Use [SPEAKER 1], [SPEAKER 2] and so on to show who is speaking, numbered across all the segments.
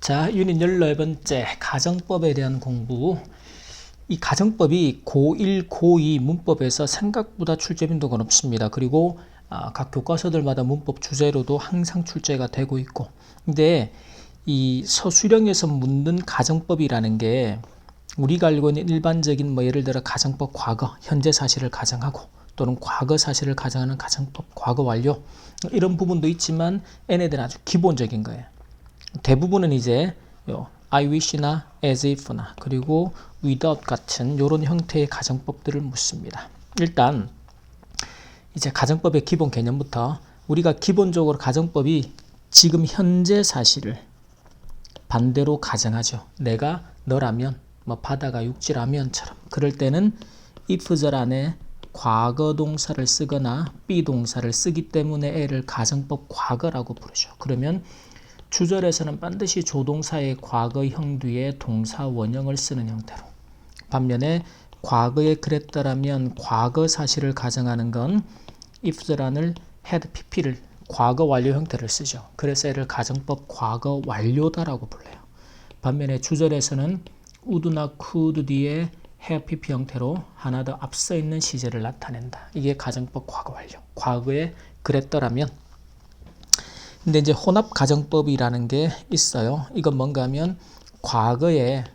[SPEAKER 1] 자, 유닛 14번째 가정법에 대한 공부. 이 가정법이 고1, 고2 문법에서 생각보다 출제 빈도가 높습니다. 그리고 각 교과서들마다 문법 주제로도 항상 출제가 되고 있고, 근데 이 서술형에서 묻는 가정법이라는 게 우리가 알고 있는 일반적인 예를 들어 가정법 과거, 현재 사실을 가정하고 또는 과거 사실을 가정하는 가정법 과거 완료, 이런 부분도 있지만 얘네들은 아주 기본적인 거예요. 대부분은 이제 I wish나 as if나 그리고 without 같은 이런 형태의 가정법들을 묻습니다. 일단 이제 가정법의 기본 개념부터 우리가 기본적으로 가정법이 지금 현재 사실을 반대로 가정하죠. 내가 너라면, 바다가 육지라면처럼. 그럴 때는 if절 안에 과거 동사를 쓰거나 be 동사를 쓰기 때문에 애를 가정법 과거라고 부르죠. 그러면 주절에서는 반드시 조동사의 과거형 뒤에 동사 원형을 쓰는 형태로, 반면에 과거에 그랬더라면 과거 사실을 가정하는 건 if절 안을 had pp를 과거 완료 형태를 쓰죠. 그래서 얘를 가정법 과거 완료다라고 불러요. 반면에 주절에서는 would나 could 뒤에 have pp 형태로 하나 더 앞서 있는 시제를 나타낸다. 이게 가정법 과거 완료. 과거에 그랬더라면. 근데 이제 혼합 가정법이라는 게 있어요. 이건 뭔가 하면 과거에,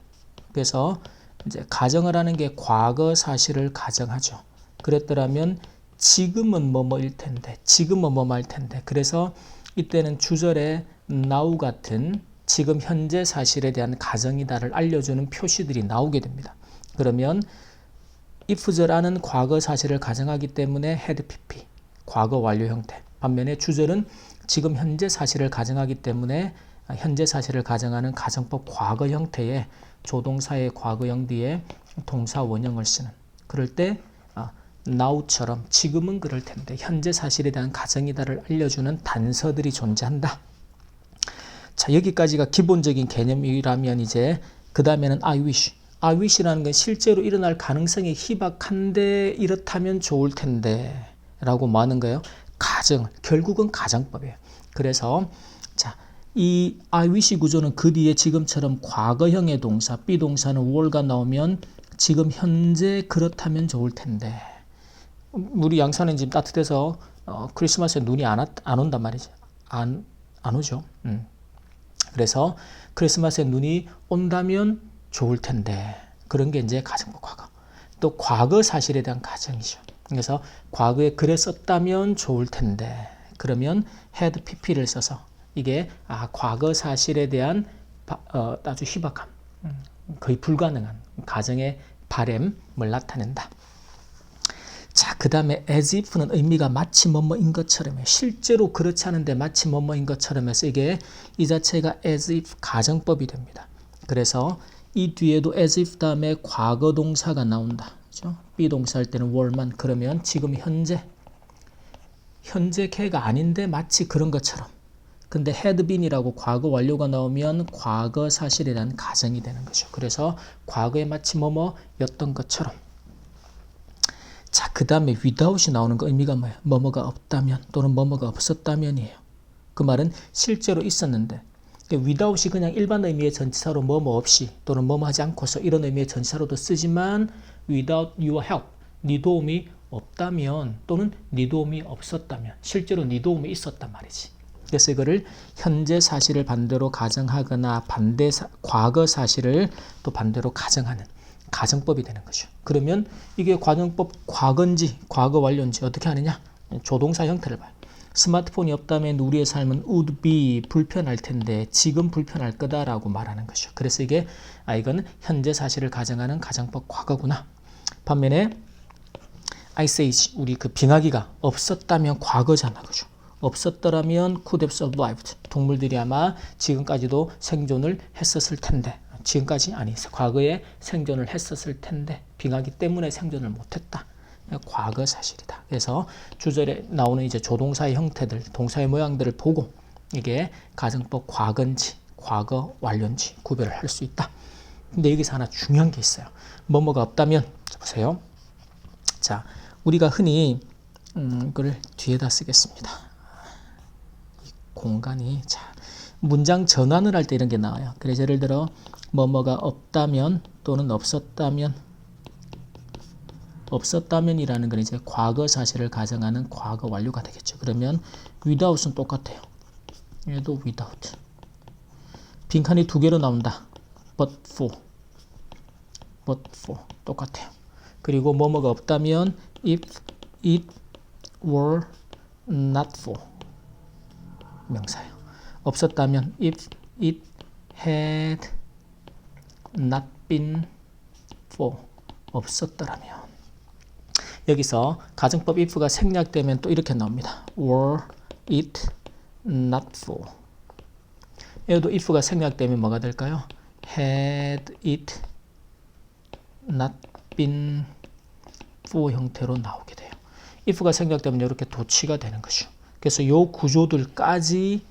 [SPEAKER 1] 그래서 이제 가정을 하는 게 과거 사실을 가정하죠. 그랬더라면 지금은 뭐뭐일 텐데, 지금은 뭐뭐할 텐데. 그래서 이때는 주절에 now 같은 지금 현재 사실에 대한 가정이다를 알려주는 표시들이 나오게 됩니다. 그러면 if절 안은 과거 사실을 가정하기 때문에 had pp, 과거 완료 형태. 반면에 주절은 지금 현재 사실을 가정하기 때문에 현재 사실을 가정하는 가정법 과거 형태의 조동사의 과거형 뒤에 동사 원형을 쓰는, 그럴 때 now처럼 지금은 그럴 텐데 현재 사실에 대한 가정이다를 알려주는 단서들이 존재한다. 자, 여기까지가 기본적인 개념이라면 이제 그 다음에는 I wish. I wish라는 건 실제로 일어날 가능성이 희박한데 이렇다면 좋을 텐데 라고 뭐 하는 거예요? 가정, 결국은 가정법이에요. 그래서 자, 이 I wish 구조는 그 뒤에 지금처럼 과거형의 동사, be 동사는 were가 나오면 지금 현재 그렇다면 좋을 텐데. 우리 양산은 지금 따뜻해서 크리스마스에 눈이 안 온단 말이지. 안 오죠. 그래서 크리스마스에 눈이 온다면 좋을 텐데. 그런 게 이제 가정법 과거. 또 과거 사실에 대한 가정이죠. 그래서 과거에 그랬었다면 좋을 텐데, 그러면 had pp를 써서 이게 과거 사실에 대한 아주 희박함, 거의 불가능한 가정의 바램을 나타낸다. 자, 그 다음에 as if는 의미가 마치 뭐뭐인 것처럼 해. 실제로 그렇지 않은데 마치 뭐뭐인 것처럼 해서 이게 이 자체가 as if 가정법이 됩니다. 그래서 이 뒤에도 as if 다음에 과거 동사가 나온다. 그렇죠? be 동사 할 때는 were만, 그러면 지금 현재 걔가 아닌데 마치 그런 것처럼. 근데 had been이라고 과거 완료가 나오면 과거 사실에 대한 가정이 되는 거죠. 그래서 과거에 마치 뭐뭐였던 것처럼. 자, 그 다음에 without이 나오는 거 의미가 뭐예요? 뭐뭐가 없다면 또는 뭐뭐가 없었다면이에요. 그 말은 실제로 있었는데, without이 그냥 일반 의미의 전치사로 뭐뭐 없이 또는 뭐뭐 하지 않고서 이런 의미의 전치사로도 쓰지만 without your help, 네 도움이 없다면 또는 네 도움이 없었다면, 실제로 네 도움이 있었단 말이지. 그래서 이거를 현재 사실을 반대로 가정하거나 과거 사실을 또 반대로 가정하는 가정법이 되는 거죠. 그러면 이게 가정법 과거인지 과거 완료인지 어떻게 하느냐? 조동사 형태를 봐요. 스마트폰이 없다면 우리의 삶은 would be 불편할 텐데 지금 불편할 거다라고 말하는 거죠. 그래서 이게 이건 현재 사실을 가정하는 가정법 과거구나. 반면에 ice age, 우리 그 빙하기가 없었다면 과거잖아, 그죠? 없었더라면 could have survived. 동물들이 아마 지금까지도 생존을 했었을 텐데, 지금까지 아니, 과거에 생존을 했었을 텐데 빙하기 때문에 생존을 못했다. 과거 사실이다. 그래서 주절에 나오는 이제 조동사의 형태들, 동사의 모양들을 보고 이게 가정법 과거인지 과거 완료인지 구별을 할 수 있다. 근데 여기서 하나 중요한 게 있어요. 뭐뭐가 없다면, 보세요. 자, 우리가 흔히 이걸 뒤에다 쓰겠습니다. 이 공간이, 자, 문장 전환을 할 때 이런 게 나와요. 그래서 예를 들어 뭐뭐가 없다면 또는 없었다면이라는 건 이제 과거 사실을 가정하는 과거 완료가 되겠죠. 그러면 without은 똑같아요. 얘도 without. 빈칸이 두 개로 나온다. but for 똑같아요. 그리고 뭐뭐가 없다면 if it were not for 명사예요. 없었다면 if it had not been for 없었더라면. 여기서 가정법 if가 생략되면 또 이렇게 나옵니다. were it not for. 얘도 if가 생략되면 뭐가 될까요? had it not been for 형태로 나오게 돼요. if가 생략되면 이렇게 도치가 되는 거죠. 그래서 이 구조들까지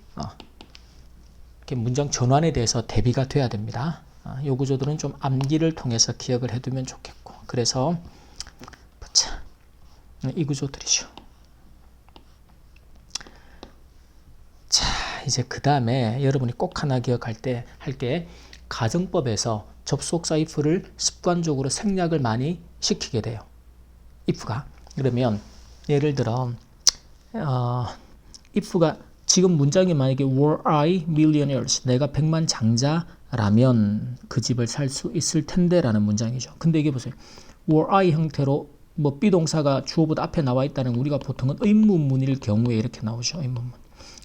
[SPEAKER 1] 이렇게 문장 전환에 대해서 대비가 돼야 됩니다. 이 구조들은 좀 암기를 통해서 기억을 해두면 좋겠고, 그래서 자, 이 구조들이죠. 자, 이제 그 다음에 여러분이 꼭 하나 기억할 때 할게, 가정법에서 접속사 if를 습관적으로 생략을 많이 시키게 돼요. if가. 그러면 예를 들어 if가 지금 문장이 만약에 were I millionaires, 내가 100만 장자라면 그 집을 살 수 있을 텐데 라는 문장이죠. 근데 이게 보세요. were I 형태로 뭐 비동사가 주어보다 앞에 나와 있다는 우리가 보통은 의문문일 경우에 이렇게 나오죠. 의문문.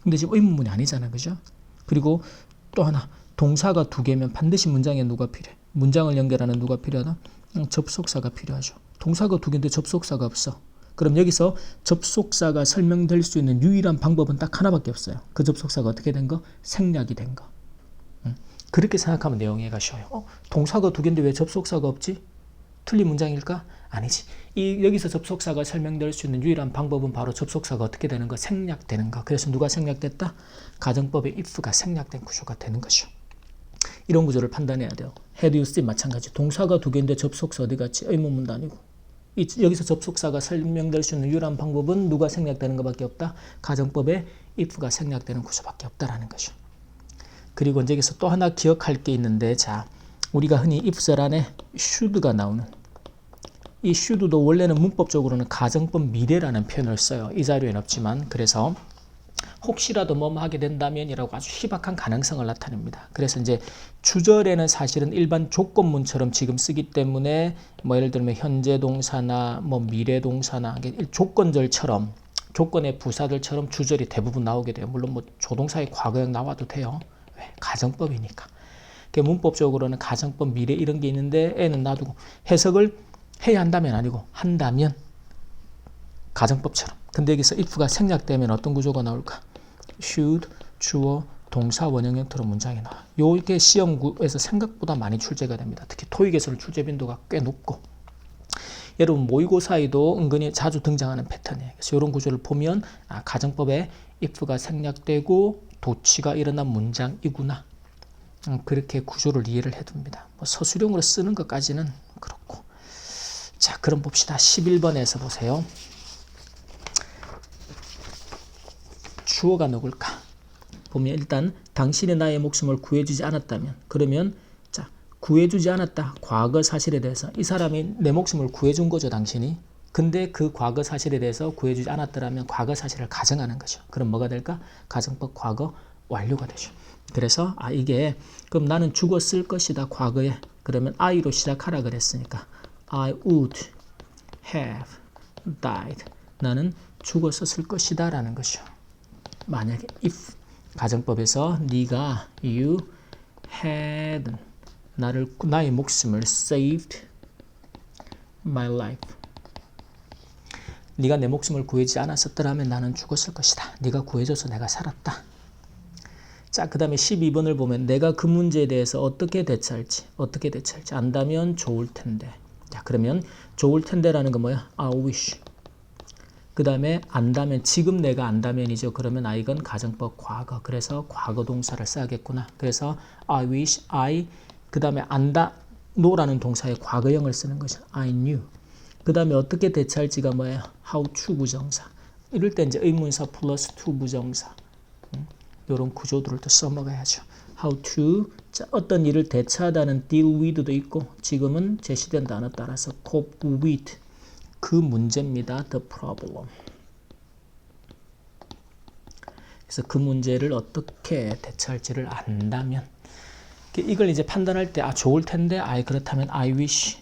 [SPEAKER 1] 근데 지금 의문문이 아니잖아요. 그죠? 그리고 또 하나, 동사가 두 개면 반드시 문장에 누가 필요해? 문장을 연결하는 누가 필요하다? 접속사가 필요하죠. 동사가 두 개인데 접속사가 없어. 그럼 여기서 접속사가 설명될 수 있는 유일한 방법은 딱 하나밖에 없어요. 그 접속사가 어떻게 된 거? 생략이 된 거. 그렇게 생각하면 내용 이해가 쉬워요. 동사가 두 개인데 왜 접속사가 없지? 틀린 문장일까? 아니지. 여기서 접속사가 설명될 수 있는 유일한 방법은 바로 접속사가 어떻게 되는 거? 생략되는 거. 그래서 누가 생략됐다? 가정법의 if가 생략된 구조가 되는 거죠. 이런 구조를 판단해야 돼요. had, you, seen 마찬가지. 동사가 두 개인데 접속사 어디 갔지? 의문문도 아니고. 여기서 접속사가 설명될 수 있는 유일한 방법은 누가 생략되는 것밖에 없다? 가정법의 if가 생략되는 구조밖에 없다라는 거죠. 그리고 이제 여기서 또 하나 기억할 게 있는데, 자, 우리가 흔히 if설 안에 should가 나오는, 이 should도 원래는 문법적으로는 가정법 미래라는 표현을 써요. 이 자료에는 없지만, 그래서 혹시라도 뭐뭐 하게 된다면이라고 아주 희박한 가능성을 나타냅니다. 그래서 이제 주절에는 사실은 일반 조건문처럼 지금 쓰기 때문에 뭐 예를 들면 현재 동사나 뭐 미래 동사나 조건절처럼, 조건의 부사들처럼 주절이 대부분 나오게 돼요. 물론 뭐 조동사의 과거형 나와도 돼요. 왜? 가정법이니까. 문법적으로는 가정법 미래 이런 게 있는데 애는 놔두고 해석을 해야 한다면 아니고 한다면 가정법처럼. 근데 여기서 if가 생략되면 어떤 구조가 나올까? should, 주어, 동사, 원형 형태로 문장이 나와요. 요게 시험에서 생각보다 많이 출제가 됩니다. 특히 토익에서는 출제 빈도가 꽤 높고, 여러분 모의고사에도 은근히 자주 등장하는 패턴이에요. 그래서 이런 구조를 보면 가정법에 if가 생략되고 도치가 일어난 문장이구나. 그렇게 구조를 이해를 해둡니다. 뭐 서술형으로 쓰는 것까지는 그렇고. 자, 그럼 봅시다. 11번에서 보세요. 주어가 누굴까? 보면 일단 당신이 나의 목숨을 구해주지 않았다면, 그러면 자, 구해주지 않았다. 과거 사실에 대해서 이 사람이 내 목숨을 구해준 거죠, 당신이. 근데 그 과거 사실에 대해서 구해주지 않았더라면 과거 사실을 가정하는 거죠. 그럼 뭐가 될까? 가정법 과거 완료가 되죠. 그래서 이게 그럼 나는 죽었을 것이다 과거에. 그러면 I로 시작하라 그랬으니까 I would have died. 나는 죽었었을 것이다 라는 것이죠. 만약에 if 가정법에서 네가 you had 나의 목숨을 saved my life. 네가 내 목숨을 구해지 않았었더라면 나는 죽었을 것이다. 네가 구해줘서 내가 살았다. 자, 그 다음에 12번을 보면 내가 그 문제에 대해서 어떻게 대처할지 안다면 좋을 텐데. 자, 그러면 좋을 텐데라는 건 뭐야? I wish. 그 다음에 안다면, 지금 내가 안다면이죠. 그러면 이건 가정법 과거. 그래서 과거 동사를 써야겠구나. 그래서 I wish I, 그 다음에 안다, know라는 동사의 과거형을 쓰는 거죠. I knew. 그 다음에 어떻게 대처할지가 뭐예요? how to 부정사. 이럴 때 이제 의문사 플러스 to 부정사. 이런 구조들을 또 써먹어야죠. how to, 자, 어떤 일을 대처하다는 deal with도 있고 지금은 제시된 단어 따라서 cope with, 그 문제입니다. the problem. 그래서 그 문제를 어떻게 대처할지를 안다면 이걸 이제 판단할 때 좋을 텐데 그렇다면 I wish,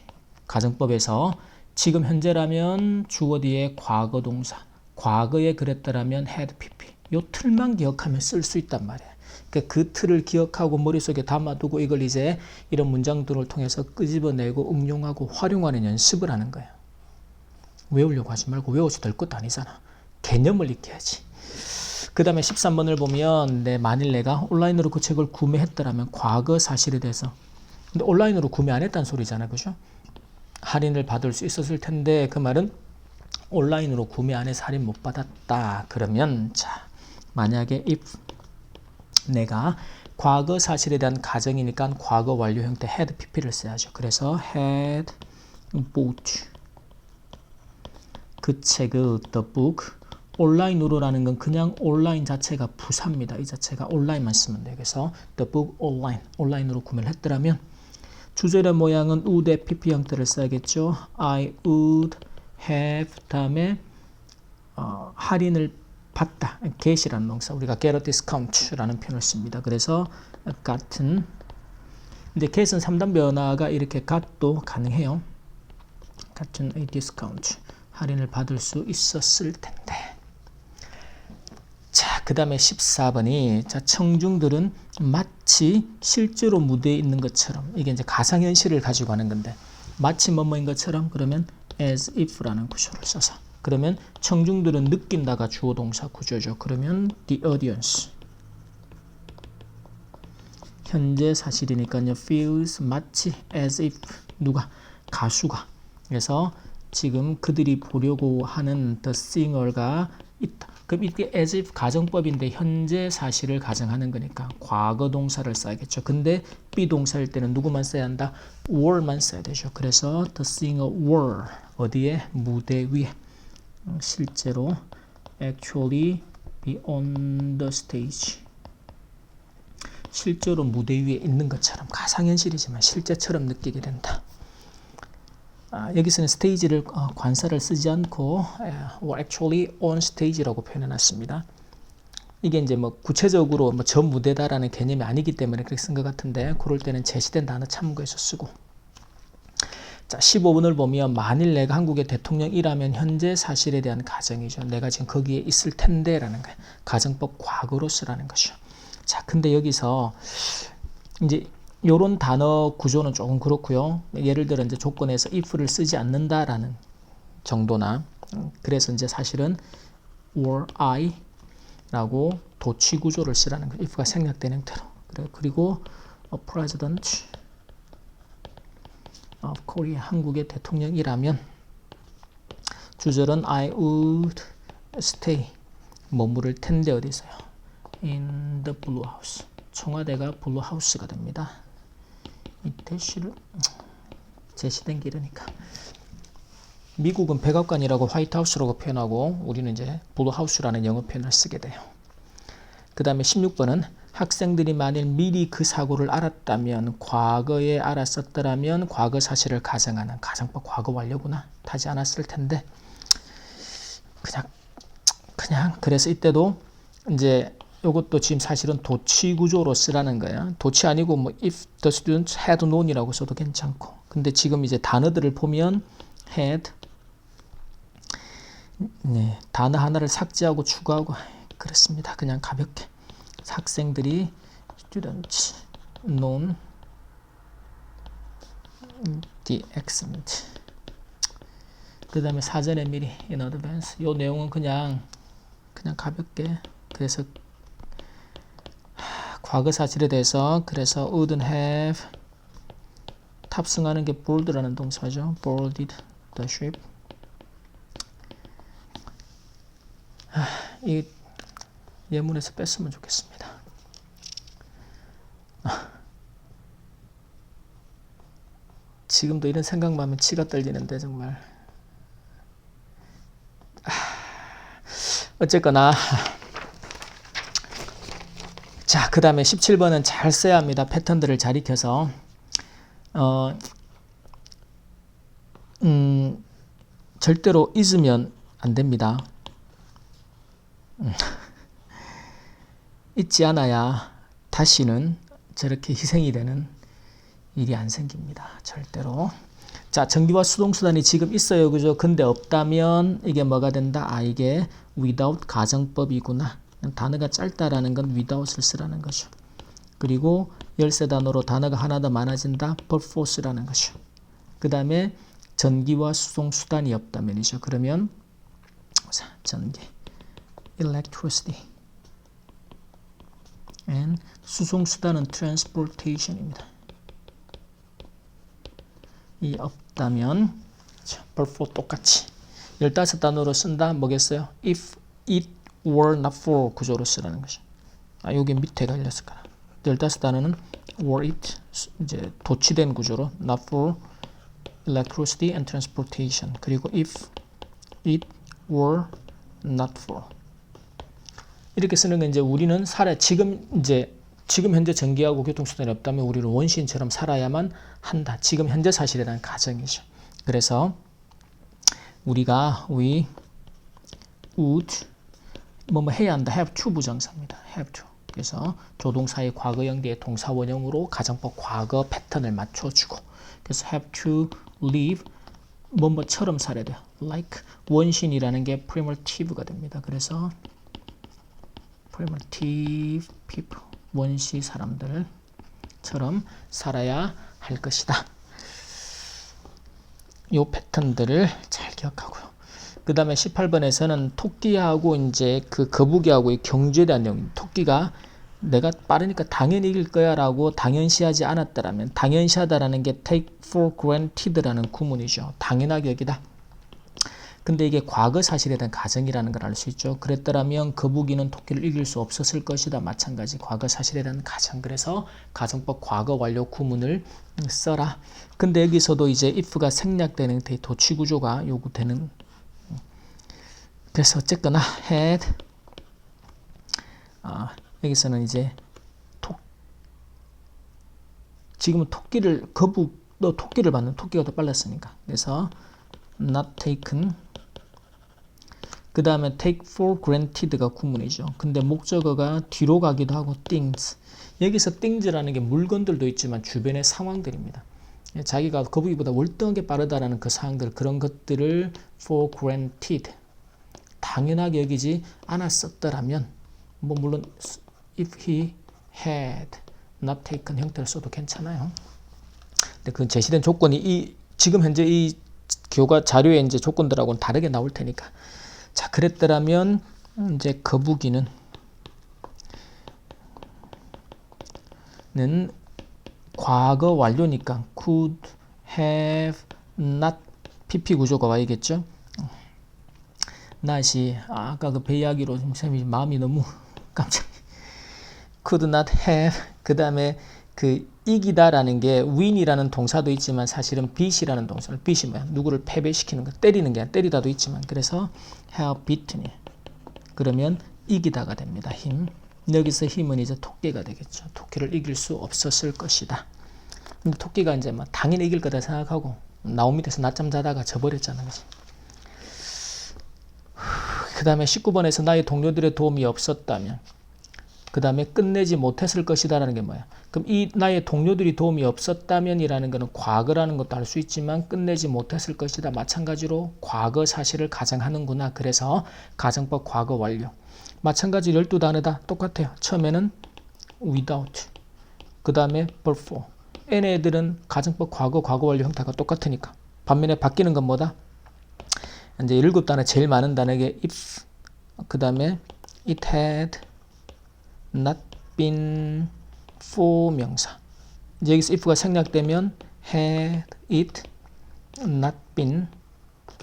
[SPEAKER 1] 가정법에서 지금 현재라면 주어 뒤에 과거 동사, 과거에 그랬더라면 had pp, 요 틀만 기억하면 쓸 수 있단 말이에요. 그러니까 그 틀을 기억하고 머릿속에 담아두고 이걸 이제 이런 문장들을 통해서 끄집어내고 응용하고 활용하는 연습을 하는 거예요. 외우려고 하지 말고 외워서 될 것도 아니잖아. 개념을 익혀야지. 그 다음에 13번을 보면 만일 내가 온라인으로 그 책을 구매했더라면 과거 사실에 대해서, 근데 온라인으로 구매 안 했다는 소리잖아요. 그죠? 할인을 받을 수 있었을 텐데 그 말은 온라인으로 구매 안 해서 할인 못 받았다. 그러면 자, 만약에 if 내가 과거 사실에 대한 가정이니까 과거 완료 형태 had pp를 써야죠. 그래서 had bought, 그 책을 the book, 온라인으로라는 건 그냥 온라인 자체가 부사입니다. 이 자체가 온라인만 쓰면 돼요. 그래서 the book online, 온라인으로 구매를 했더라면 주절의 모양은 would의 pp 형태를 써야겠죠. I would have 다음에 할인을 받다, get이라는 동사, 우리가 get a discount라는 표현을 씁니다. 그래서 gotten, 근데 get은 3단 변화가 이렇게 got도 가능해요. gotten a discount, 할인을 받을 수 있었을 텐데. 자, 그 다음에 14번이 자, 청중들은 마치 실제로 무대에 있는 것처럼, 이게 이제 가상현실을 가지고 하는 건데 마치 뭐뭐인 것처럼, 그러면 as if라는 구조를 써서, 그러면 청중들은 느낀다가 주어 동사 구조죠. 그러면 the audience, 현재 사실이니까요. feels 마치 as if, 누가? 가수가. 그래서 지금 그들이 보려고 하는 the singer가 있다. 그럼 이게 as if 가정법인데 현재 사실을 가정하는 거니까 과거 동사를 써야겠죠. 근데 비동사일 때는 누구만 써야 한다? were만 써야 되죠. 그래서 the singer were, 어디에? 무대 위에. 실제로 actually be on the stage, 실제로 무대 위에 있는 것처럼, 가상현실이지만 실제처럼 느끼게 된다. 여기서는 스테이지를 관사를 쓰지 않고 were actually on stage라고 표현해놨습니다. 이게 이제 뭐 구체적으로 뭐 저 무대다라는 개념이 아니기 때문에 그렇게 쓴 것 같은데, 그럴 때는 제시된 단어 참고해서 쓰고. 자, 15번을 보면 만일 내가 한국의 대통령이라면 현재 사실에 대한 가정이죠. 내가 지금 거기에 있을 텐데 라는 거예요. 가정법 과거로 쓰라는 거죠. 자, 근데 여기서 이제 요런 단어 구조는 조금 그렇고요. 예를 들어 이제 조건에서 if를 쓰지 않는다라는 정도나, 그래서 이제 사실은 were I 라고 도치 구조를 쓰라는 거예요. if가 생략된 형태로. 그리고 president of Korea, 한국의 대통령이라면 주절은 I would stay, 머무를 텐데 어디서요? in the blue house, 청와대가 블루 하우스가 됩니다. 이 대시를 제시된 게 이러니까 미국은 백악관이라고 화이트하우스라고 표현하고 우리는 이제 블루 하우스라는 영어 표현을 쓰게 돼요. 그 다음에 16번은 학생들이 만일 미리 그 사고를 알았다면, 과거에 알았었더라면 과거 사실을 가정하는, 가정법 과거 완료구나, 타지 않았을 텐데 그냥 그래서 이때도 이제 이것도 지금 사실은 도치 구조로 쓰라는 거야. 도치 아니고 뭐 if the students had known이라고 써도 괜찮고. 근데 지금 이제 단어들을 보면 had, 네, 단어 하나를 삭제하고 추가하고 그렇습니다. 그냥 가볍게 학생들이 students known the accident. 그 다음에 사전에 미리 in advance. 이 내용은 그냥 가볍게, 그래서 과거 사실에 대해서, 그래서 wouldn't have, 탑승하는 게 board라는 동사죠. boarded the ship. 이 예문에서 뺐으면 좋겠습니다. 지금도 이런 생각만 하면 치가 떨리는데 정말. 어쨌거나 그 다음에 17번은 잘 써야 합니다. 패턴들을 잘 익혀서 절대로 잊으면 안 됩니다. 잊지 않아야 다시는 저렇게 희생이 되는 일이 안 생깁니다. 절대로. 자, 전기와 수동수단이 지금 있어요. 그죠? 근데 없다면 이게 뭐가 된다? 아, 이게 without 가정법이구나. 단어가 짧다라는 건 without을 쓰라는 거죠. 그리고 열쇠 단어로 단어가 하나 더 많아진다. perforce라는 거죠. 그 다음에 전기와 수동수단이 없다면이죠. 그러면 전기, electricity, and 수송수단은 transportation입니다. 이 없다면 perfor 똑같이 15단어로 쓴다. 뭐겠어요? if it were not for 구조로 쓰라는 거죠. 아, 여기 밑에 걸렸을 거야. 15단어는 were it 이제 도치된 구조로 not for electricity and transportation. 그리고 if it were not for 이렇게 쓰는 건 이제 우리는 지금 현재 전기하고 교통수단이 없다면 우리는 원시인처럼 살아야만 한다. 지금 현재 사실이라는 가정이죠. 그래서 우리가 we would 뭐 해야 한다. have to 부정사입니다. have to. 그래서 조동사의 과거형 뒤에 동사 원형으로 가정법 과거 패턴을 맞춰주고 그래서 have to live 뭐처럼 살아야 돼요. like 원시인이라는 게 primitive가 됩니다. 그래서 primitive people 원시 사람들처럼 살아야 할 것이다. 요 패턴들을 잘 기억하고요. 그 다음에 18번에서는 토끼하고 이제 그 거북이하고 이 경주에 대한 내용. 토끼가 내가 빠르니까 당연히 이길 거야 라고 당연시하지 않았다라면 당연시하다라는 게 take for granted라는 구문이죠. 당연하게 여기다. 근데 이게 과거 사실에 대한 가정이라는 걸 알 수 있죠. 그랬더라면 거북이는 토끼를 이길 수 없었을 것이다. 마찬가지 과거 사실에 대한 가정. 그래서 가정법 과거 완료 구문을 써라. 근데 여기서도 이제 if가 생략되는 도치 구조가 요구되는. 그래서 어쨌거나 had 여기서는 이제 지금은 토끼를 토끼를 받는 토끼가 더 빨랐으니까. 그래서 not taken 그 다음에 take for granted가 구문이죠. 근데 목적어가 뒤로 가기도 하고 things. 여기서 things라는 게 물건들도 있지만 주변의 상황들입니다. 자기가 거북이보다 월등하게 빠르다라는 그 상황들 그런 것들을 for granted 당연하게 여기지 않았었더라면 뭐 물론 if he had not taken 형태를 써도 괜찮아요. 근데 그 제시된 조건이 지금 현재 이 교과 자료의 이제 조건들하고는 다르게 나올 테니까. 자, 그랬더라면 이제 거북이는 과거 완료니까 could have not PP 구조가 와야겠죠. not이 아까 그 배 이야기로 쌤이 마음이 너무 깜짝. could not have 그 다음에 그 이기다라는 게 win이라는 동사도 있지만 사실은 beat이라는 동사. beat이 뭐야? 누구를 패배시키는 거, 때리는 게 아니라 때리다도 있지만 그래서 have beaten. 그러면 이기다가 됩니다. 힘. 여기서 힘은 이제 토끼가 되겠죠. 토끼를 이길 수 없었을 것이다. 근데 토끼가 이제 막 당연히 이길 거다 생각하고 나온 밑에서 낮잠 자다가 져버렸잖아. 그치? 그 다음에 19번에서 나의 동료들의 도움이 없었다면 그 다음에 끝내지 못했을 것이다 라는 게 뭐야? 그럼 이 나의 동료들이 도움이 없었다면 이라는 것은 과거라는 것도 알 수 있지만 끝내지 못했을 것이다. 마찬가지로 과거 사실을 가정하는구나. 그래서 가정법 과거 완료. 마찬가지로 12단어다. 똑같아요. 처음에는 without 그 다음에 before. 얘네들은 가정법 과거 완료 형태가 똑같으니까. 반면에 바뀌는 건 뭐다? 이제 7단어 제일 많은 단어가 if 그 다음에 it had not been for 명사. 이제 여기서 if가 생략되면 had it not been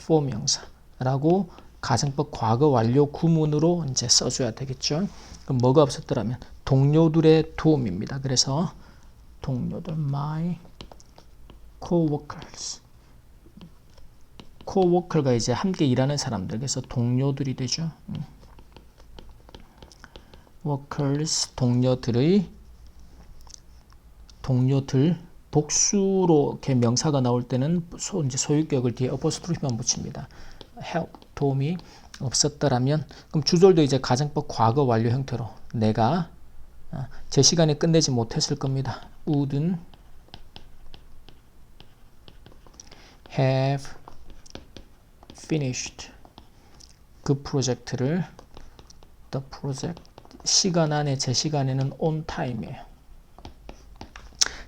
[SPEAKER 1] for 명사라고 가정법 과거 완료 구문으로 이제 써줘야 되겠죠. 그럼 뭐가 없었더라면 동료들의 도움입니다. 그래서 동료들 my coworkers. coworker가 이제 함께 일하는 사람들. 그래서 동료들이 되죠. workers 동료들 복수로 이렇게 명사가 나올 때는 이제 소유격을 뒤에 어포스트로피만 붙입니다. help 도움이 없었더라면 그럼 주절도 이제 가정법 과거 완료 형태로 내가 제 시간에 끝내지 못했을 겁니다. wouldn't have finished 그 프로젝트를 the project 시간 안에 제 시간에는 on time이에요.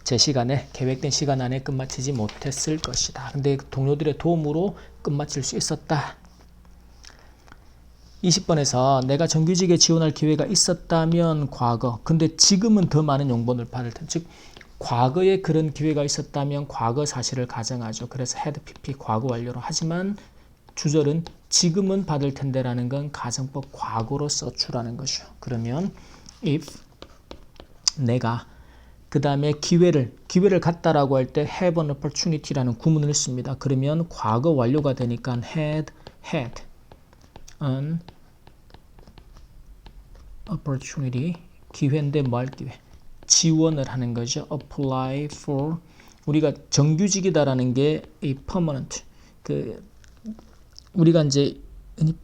[SPEAKER 1] 제 시간에 계획된 시간 안에 끝마치지 못했을 것이다. 근데 동료들의 도움으로 끝마칠 수 있었다. 20번에서 내가 정규직에 지원할 기회가 있었다면 과거. 근데 지금은 더 많은 용번을 받을 텐데 즉 과거에 그런 기회가 있었다면 과거 사실을 가정하죠. 그래서 had pp 과거 완료로 하지만 주절은 지금은 받을 텐데라는 건 가정법 과거로 써주라는 것이죠. 그러면 if 내가 그 다음에 기회를 갖다라고 할 때 have an opportunity라는 구문을 씁니다. 그러면 과거 완료가 되니까 had an opportunity 기회인데 뭐 할 기회? 지원을 하는 거죠. apply for 우리가 정규직이다라는 게 이 permanent 우리가 이제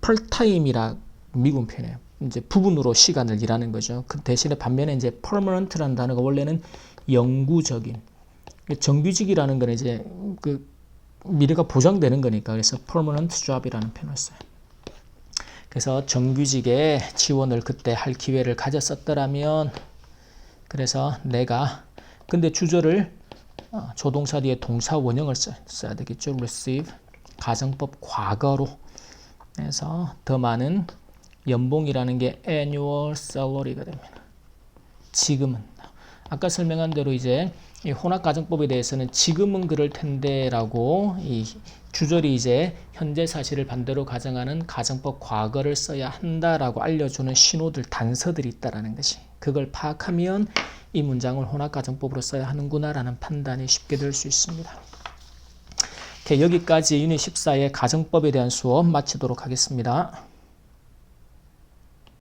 [SPEAKER 1] 풀타임이라 미국 표현해요. 이제 부분으로 시간을 일하는 거죠. 그 대신에 반면에 이제 permanent라는 단어가 원래는 영구적인 정규직이라는 건 이제 그 미래가 보장되는 거니까 그래서 permanent job이라는 표현을 써요. 그래서 정규직에 지원을 그때 할 기회를 가졌었더라면 그래서 내가 근데 주절을 조동사 뒤에 동사 원형을 써야 되겠죠. receive 가정법 과거로 해서 더 많은 연봉이라는 게 annual salary가 됩니다. 지금은 아까 설명한 대로 이제 이 혼합가정법에 대해서는 지금은 그럴 텐데라고 이 주절이 이제 현재 사실을 반대로 가정하는 가정법 과거를 써야 한다라고 알려주는 신호들 단서들이 있다라는 것이 그걸 파악하면 이 문장을 혼합가정법으로 써야 하는구나라는 판단이 쉽게 될 수 있습니다. 여기까지 유닛 14의 가정법에 대한 수업 마치도록 하겠습니다.